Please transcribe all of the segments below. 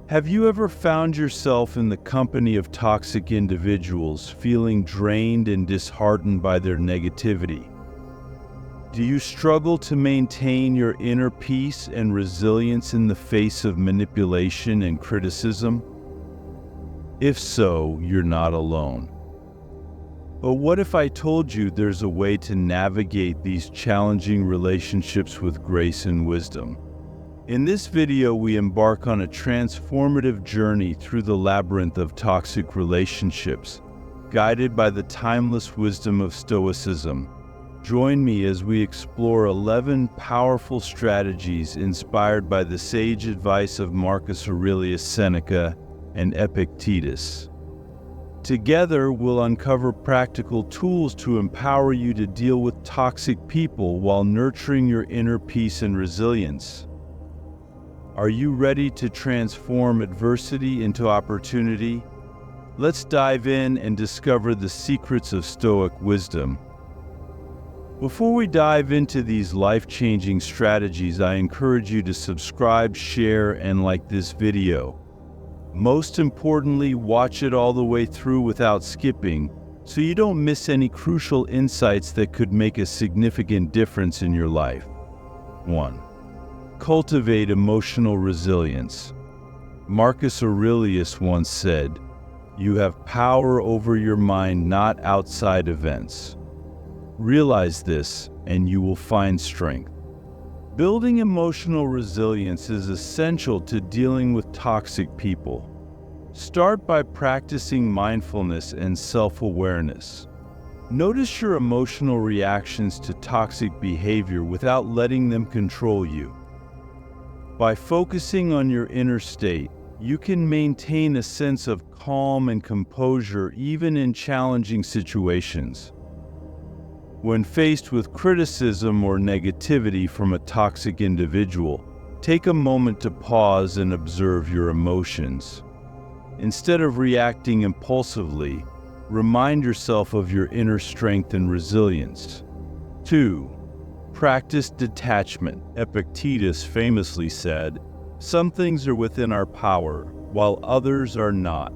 Have you ever found yourself in the company of toxic individuals, feeling drained and disheartened by their negativity? Do you struggle to maintain your inner peace and resilience in the face of manipulation and criticism? If so, you're not alone. But what if I told you there's a way to navigate these challenging relationships with grace and wisdom? In this video, we embark on a transformative journey through the labyrinth of toxic relationships, guided by the timeless wisdom of Stoicism. Join me as we explore 11 powerful strategies inspired by the sage advice of Marcus Aurelius, Seneca, and Epictetus. Together, we'll uncover practical tools to empower you to deal with toxic people while nurturing your inner peace and resilience. Are you ready to transform adversity into opportunity? Let's dive in and discover the secrets of Stoic wisdom. Before we dive into these life-changing strategies, I encourage you to subscribe, share, and like this video. Most importantly, watch it all the way through without skipping, so you don't miss any crucial insights that could make a significant difference in your life. 1. Cultivate emotional resilience. Marcus Aurelius once said, "You have power over your mind, not outside events." Realize this, and you will find strength. Building emotional resilience is essential to dealing with toxic people. Start by practicing mindfulness and self-awareness. Notice your emotional reactions to toxic behavior without letting them control you. By focusing on your inner state, you can maintain a sense of calm and composure even in challenging situations. When faced with criticism or negativity from a toxic individual, take a moment to pause and observe your emotions. Instead of reacting impulsively, remind yourself of your inner strength and resilience. 2. Practice detachment. Epictetus famously said, "Some things are within our power, while others are not."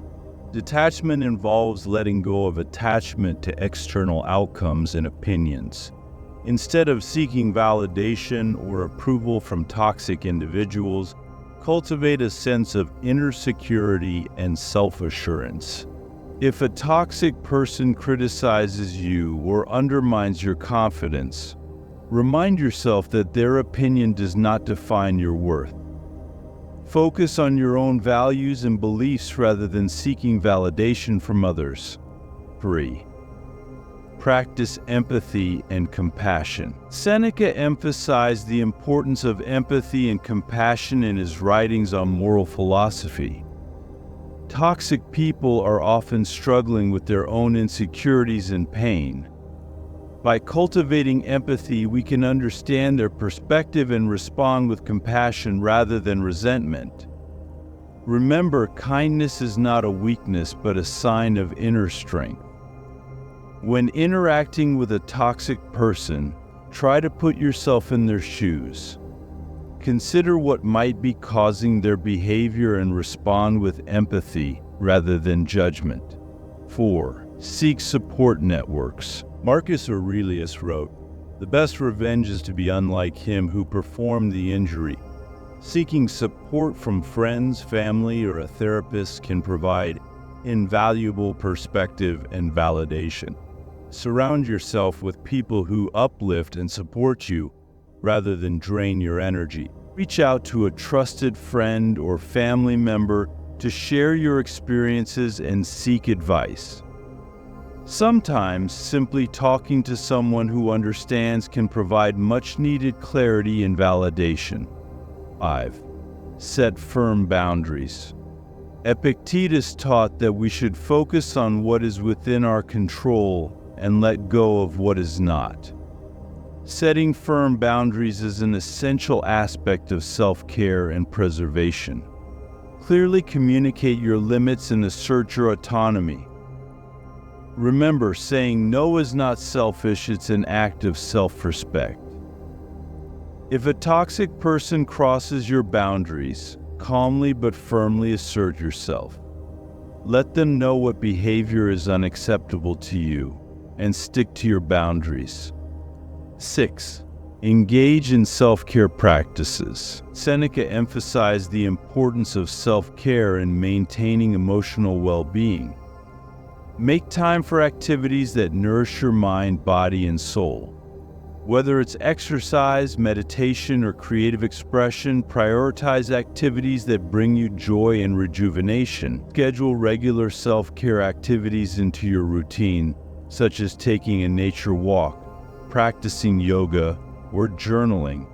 Detachment involves letting go of attachment to external outcomes and opinions. Instead of seeking validation or approval from toxic individuals, cultivate a sense of inner security and self-assurance. If a toxic person criticizes you or undermines your confidence, remind yourself that their opinion does not define your worth. Focus on your own values and beliefs rather than seeking validation from others. 3. Practice empathy and compassion. Seneca emphasized the importance of empathy and compassion in his writings on moral philosophy. Toxic people are often struggling with their own insecurities and pain. By cultivating empathy, we can understand their perspective and respond with compassion rather than resentment. Remember, kindness is not a weakness but a sign of inner strength. When interacting with a toxic person, try to put yourself in their shoes. Consider what might be causing their behavior and respond with empathy rather than judgment. 4. Seek support networks. Marcus Aurelius wrote, "The best revenge is to be unlike him who performed the injury." Seeking support from friends, family, or a therapist can provide invaluable perspective and validation. Surround yourself with people who uplift and support you rather than drain your energy. Reach out to a trusted friend or family member to share your experiences and seek advice. Sometimes, simply talking to someone who understands can provide much-needed clarity and validation. 5. Set firm boundaries. Epictetus taught that we should focus on what is within our control and let go of what is not. Setting firm boundaries is an essential aspect of self-care and preservation. Clearly communicate your limits and assert your autonomy. Remember, saying no is not selfish, it's an act of self-respect. If a toxic person crosses your boundaries, calmly but firmly assert yourself. Let them know what behavior is unacceptable to you and stick to your boundaries. 6. Engage in self-care practices. Seneca emphasized the importance of self-care in maintaining emotional well-being. Make time for activities that nourish your mind, body, and soul. Whether it's exercise, meditation, or creative expression, prioritize activities that bring you joy and rejuvenation. Schedule regular self-care activities into your routine, such as taking a nature walk, practicing yoga, or journaling.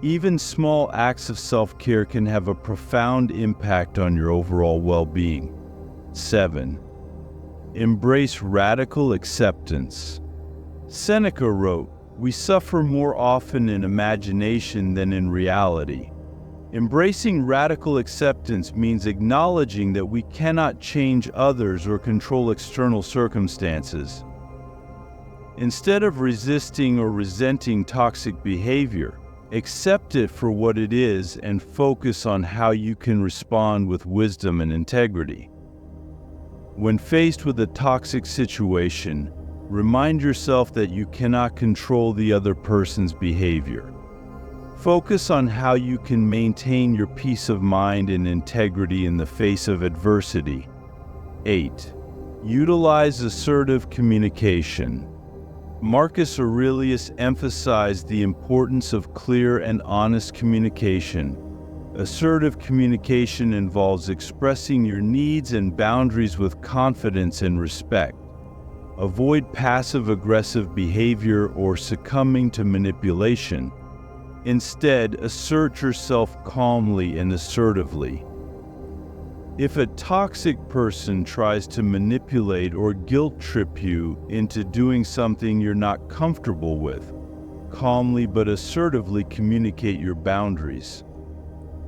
Even small acts of self-care can have a profound impact on your overall well-being. 7. Embrace radical acceptance. Seneca wrote, "We suffer more often in imagination than in reality." Embracing radical acceptance means acknowledging that we cannot change others or control external circumstances. Instead of resisting or resenting toxic behavior, accept it for what it is and focus on how you can respond with wisdom and integrity. When faced with a toxic situation, remind yourself that you cannot control the other person's behavior. Focus on how you can maintain your peace of mind and integrity in the face of adversity. 8. Utilize assertive communication. Marcus Aurelius emphasized the importance of clear and honest communication. Assertive communication involves expressing your needs and boundaries with confidence and respect. Avoid passive-aggressive behavior or succumbing to manipulation. Instead, assert yourself calmly and assertively. If a toxic person tries to manipulate or guilt-trip you into doing something you're not comfortable with, calmly but assertively communicate your boundaries.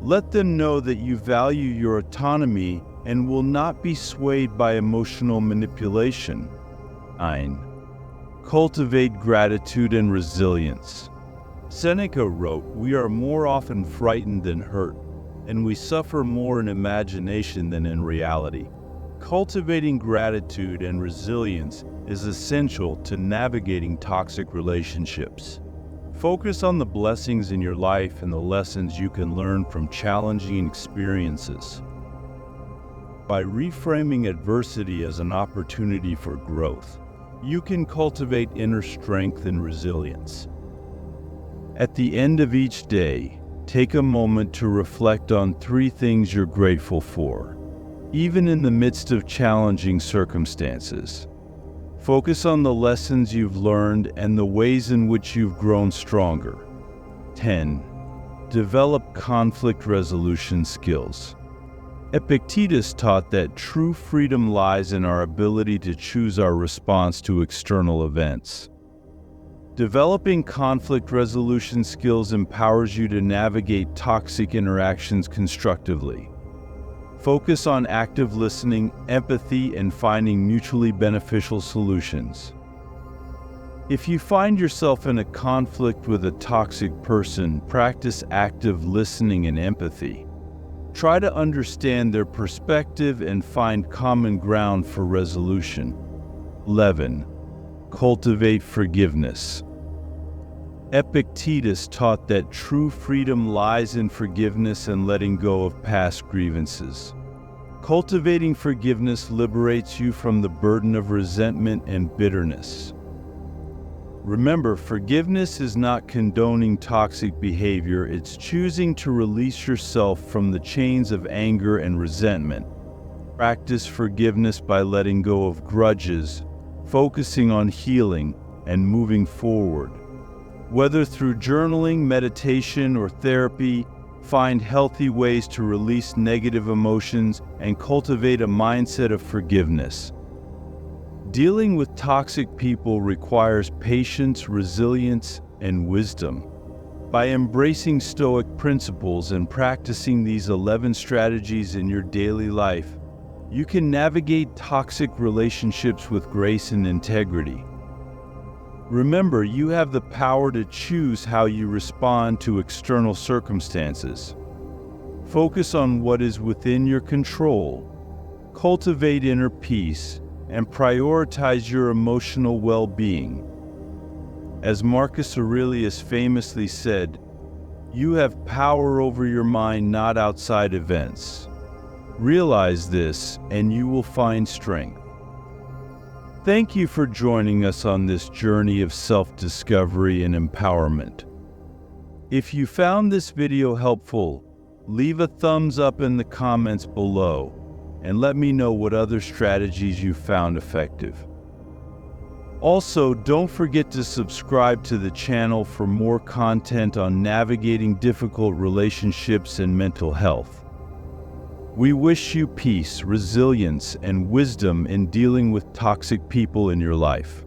Let them know that you value your autonomy and will not be swayed by emotional manipulation. 9. Cultivate gratitude and resilience. Seneca wrote, "We are more often frightened than hurt, and we suffer more in imagination than in reality." Cultivating gratitude and resilience is essential to navigating toxic relationships. Focus on the blessings in your life and the lessons you can learn from challenging experiences. By reframing adversity as an opportunity for growth, you can cultivate inner strength and resilience. At the end of each day, take a moment to reflect on 3 things you're grateful for, even in the midst of challenging circumstances. Focus on the lessons you've learned and the ways in which you've grown stronger. 10. Develop conflict resolution skills. Epictetus taught that true freedom lies in our ability to choose our response to external events. Developing conflict resolution skills empowers you to navigate toxic interactions constructively. Focus on active listening, empathy, and finding mutually beneficial solutions. If you find yourself in a conflict with a toxic person, practice active listening and empathy. Try to understand their perspective and find common ground for resolution. 11. Cultivate forgiveness. Epictetus taught that true freedom lies in forgiveness and letting go of past grievances. Cultivating forgiveness liberates you from the burden of resentment and bitterness. Remember, forgiveness is not condoning toxic behavior, it's choosing to release yourself from the chains of anger and resentment. Practice forgiveness by letting go of grudges, focusing on healing, and moving forward. Whether through journaling, meditation, or therapy, find healthy ways to release negative emotions and cultivate a mindset of forgiveness. Dealing with toxic people requires patience, resilience, and wisdom. By embracing Stoic principles and practicing these 11 strategies in your daily life, you can navigate toxic relationships with grace and integrity. Remember, you have the power to choose how you respond to external circumstances. Focus on what is within your control, cultivate inner peace, and prioritize your emotional well-being. As Marcus Aurelius famously said, "You have power over your mind, not outside events." Realize this, and you will find strength. Thank you for joining us on this journey of self-discovery and empowerment. If you found this video helpful, leave a thumbs up in the comments below and let me know what other strategies you found effective. Also, don't forget to subscribe to the channel for more content on navigating difficult relationships and mental health. We wish you peace, resilience, and wisdom in dealing with toxic people in your life.